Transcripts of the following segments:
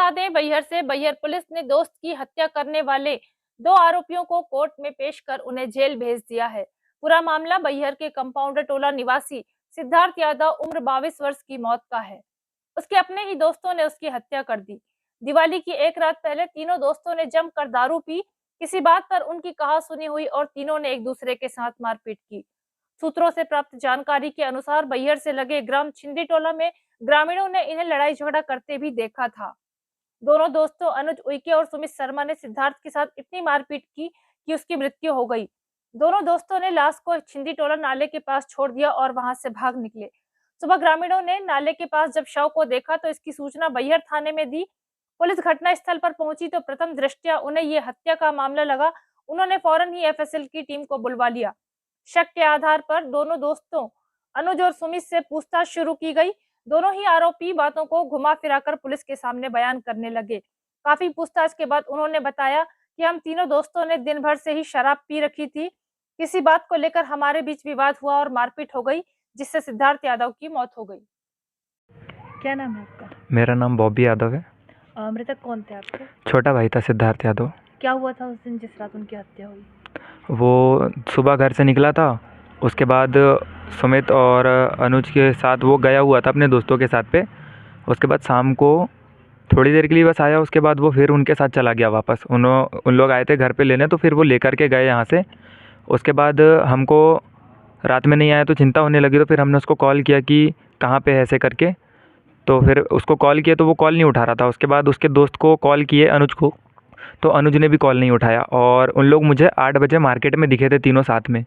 बता दें, बैहर से बैहर पुलिस ने दोस्त की हत्या करने वाले 2 आरोपियों को कोर्ट में पेश कर उन्हें जेल भेज दिया है। पूरा मामला बैहर के कंपाउंडर टोला निवासी सिद्धार्थ यादव उम्र 22 वर्ष की मौत का है। उसके अपने ही दोस्तों ने उसकी हत्या कर दी। दिवाली की एक रात पहले तीनों दोस्तों ने जमकर दारू पी। किसी बात पर उनकी कहासुनी हुई और तीनों ने एक दूसरे के साथ मारपीट की। सूत्रों से प्राप्त जानकारी के अनुसार बैहर से लगे ग्राम छिंदी टोला में ग्रामीणों ने इन्हें लड़ाई झगड़ा करते भी देखा था। दोनों दोस्तों अनुज उइके और सुमित शर्मा ने सिद्धार्थ के साथ इतनी मारपीट की कि उसकी मृत्यु हो गई। दोनों दोस्तों ने लाश को छिंदी टोला नाले के पास छोड़ दिया और वहां से भाग निकले। सुबह ग्रामीणों ने नाले के पास जब शव को देखा तो इसकी सूचना बैहर थाने में दी। पुलिस घटना स्थल पर पहुंची तो प्रथम दृष्टया उन्हें ये हत्या का मामला लगा। उन्होंने फौरन ही एफएसएल की टीम को बुलवा लिया। शक के आधार पर दोनों दोस्तों अनुज और सुमित से पूछताछ शुरू की गई। दोनों ही आरोपी बातों को घुमा फिराकर पुलिस के सामने बयान करने लगे। काफी पूछताछ के बाद उन्होंने बताया कि हम तीनों दोस्तों ने दिन भर से ही शराब पी रखी थी। किसी बात को लेकर हमारे बीच विवाद हुआ और मारपीट हो गई, जिससे सिद्धार्थ यादव की मौत हो गई। क्या नाम है आपका? मेरा नाम बॉबी यादव है। मृतक कौन थे आपके? छोटा भाई था सिद्धार्थ यादव। क्या हुआ था उस दिन जिस रात उनकी हत्या हुई? वो सुबह घर से निकला था, उसके बाद सुमित और अनुज के साथ वो गया हुआ था अपने दोस्तों के साथ पे। उसके बाद शाम को थोड़ी देर के लिए बस आया, उसके बाद वो फिर उनके साथ चला गया वापस। उन लोग आए थे घर पे लेने, तो फिर वो लेकर के गए यहाँ से। उसके बाद हमको रात में नहीं आया तो चिंता होने लगी, तो फिर हमने उसको कॉल किया कि कहाँ पे है ऐसे करके। तो फिर उसको कॉल किया तो वो कॉल नहीं उठा रहा था। उसके बाद उसके दोस्त को कॉल किए अनुज को, तो अनुज ने भी कॉल नहीं उठाया। और उन लोग मुझे 8 बजे मार्केट में दिखे थे तीनों साथ में।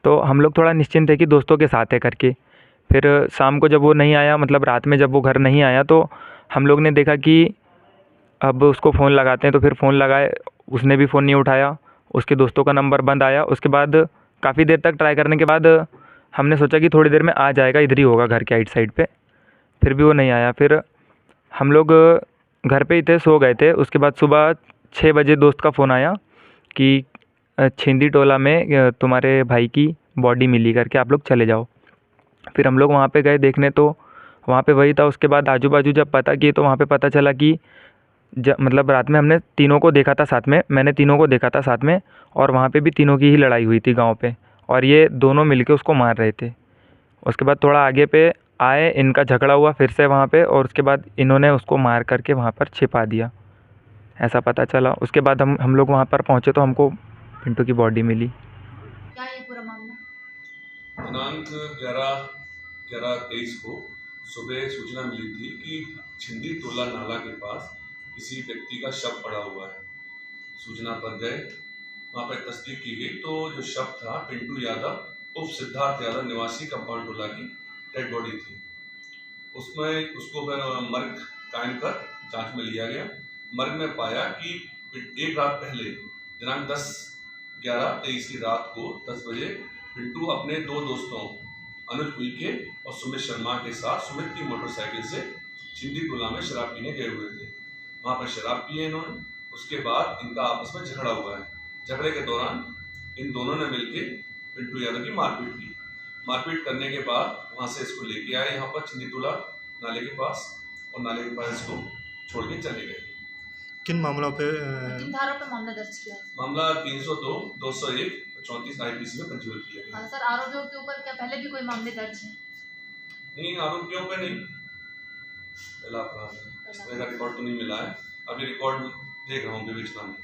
तो हम लोग थोड़ा निश्चिंत थे कि दोस्तों के साथ है करके। फिर शाम को जब वो नहीं आया, मतलब रात में जब वो घर नहीं आया, तो हम लोग ने देखा कि अब उसको फ़ोन लगाते हैं। तो फिर फ़ोन लगाए, उसने भी फ़ोन नहीं उठाया। उसके दोस्तों का नंबर बंद आया। उसके बाद काफ़ी देर तक ट्राई करने के बाद हमने सोचा कि थोड़ी देर में आ जाएगा, इधर ही होगा घर के आइट साइड पे। फिर भी वो नहीं आया। फिर हम लोग घर पे ही थे, सो गए थे। उसके बाद सुबह 6 बजे दोस्त का फ़ोन आया कि छिंदी टोला में तुम्हारे भाई की बॉडी मिली करके, आप लोग चले जाओ। फिर हम लोग वहाँ पे गए देखने, तो वहाँ पे वही था। उसके बाद आजू बाजू जब पता किए तो वहाँ पे पता चला कि मतलब रात में हमने तीनों को देखा था साथ में, मैंने तीनों को देखा था साथ में। और वहाँ पे भी तीनों की ही लड़ाई हुई थी गाँव पे, और ये दोनों मिलके उसको मार रहे थे। उसके बाद थोड़ा आगे पे आए, इनका झगड़ा हुआ फिर से वहाँ पे, और उसके बाद इन्होंने उसको मार करके वहाँ पर छिपा दिया, ऐसा पता चला। उसके बाद हम लोग वहाँ पर पहुँचे तो हमको पिंटू की बॉडी मिली। क्या ये पूरा मामला? दिनांक 11/11/23 को सुबह सूचना मिली थी कि छिंदी टोला नाला के पास किसी व्यक्ति का शव पड़ा हुआ है। सूचना पर गए, वहाँ पर तस्दीक की गई तो जो शव था पिंटू यादव उर्फ सिद्धार्थ यादव निवासी कंपाउंड टोला की डेड बॉडी थी। उसमें उसको मर्ग कायम कर जांच में लिया गया। मर्ग में पाया कि एक रात पहले दिनांक 10/11/23 की रात को 10 बजे पिंटू अपने 2 दोस्तों अनुज उइके और सुमित शर्मा के साथ सुमित की मोटरसाइकिल से छिंदी टोला में शराब पीने गए हुए थे। वहाँ पर शराब पिए इन्होंने। उसके बाद इनका आपस में झगड़ा हुआ है। झगड़े के दौरान इन दोनों ने मिलकर पिंटू यादव की मारपीट की। मारपीट करने के बाद वहाँ से इसको लेके आए यहाँ पर छिंदी टोला नाले के पास, और नाले के पास इसको छोड़ के चले गए। किन मामलों पे किन धाराओं पे मामला दर्ज किया है? मामला 302, 201, 34 आईपीसी में पंजीबद्ध किया गया। सर, आरोपियों के ऊपर क्या पहले भी कोई मामले दर्ज है? नहीं, आरोपियों पे नहीं, पहला अपराध है। इस तरह का रिकॉर्ड तो नहीं मिला है। अभी रिकॉर्ड देख रहा हूँ विवेचना में।